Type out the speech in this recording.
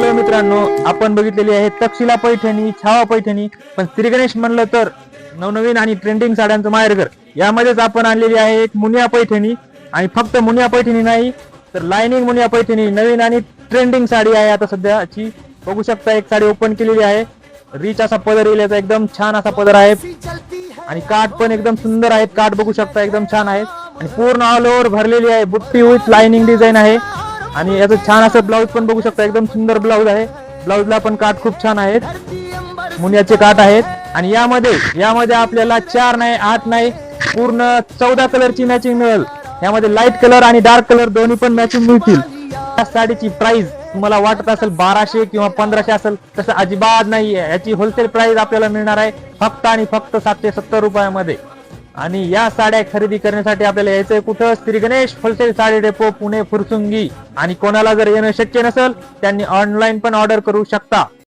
Hello मित्रांनो, आपण बघितलेली आहे तक्षशिला पैठणी, छावा पैठणी. पण श्री गणेश म्हणलं तर नवनवीन आणि ट्रेंडिंग साड्यांचं माहेरघर. यामध्येच आपण आणलेली आहे एक मुनिया पैठणी. आणि फक्त मुनिया पैठणी नाही तर लाइनिंग मुनिया पैठणी, नवीन आणि ट्रेंडिंग साडी आहे आता सध्याची. बघू शकता, एक साडी ओपन केलेली आहे. रिच असा पदर येईल याचा, एकदम छान असा पदर आहे. आणि काठ पण एकदम सुंदर आहेत. काठ बघू शकता, एकदम छान आहेत. आणि पूर्ण ऑल ओव्हर भरलेली आहे. बुट्टी विथ लाइनिंग डिझाईन आहे. आणि याचं छान असं ब्लाऊज पण बघू शकता, एकदम सुंदर ब्लाऊज आहे. ब्लाऊजला पण काठ खूप छान आहेत, मुनियाचे काठ आहेत. आणि यामध्ये आपल्याला 4 नाही 8 नाही पूर्ण 14 कलरची मॅचिंग मिळेल. यामध्ये लाईट कलर आणि डार्क कलर दोन्ही पण मॅचिंग मिळतील. या साडीची प्राइस तुम्हाला वाटत असेल 1200 किंवा 1500 असेल, तसं अजिबात नाहीये. याची होलसेल प्राइस आपल्याला मिळणार आहे फक्त आणि फक्त 770 रुपयामध्ये. आणि या साड्या खरेदी करण्यासाठी आपल्याला यायचंय कुठं? Shri Ganesh wholesale sari depot, Pune Fursungi. आणि कोणाला जर येणं शक्य नसेल त्यांनी ऑनलाईन पण ऑर्डर करू शकता.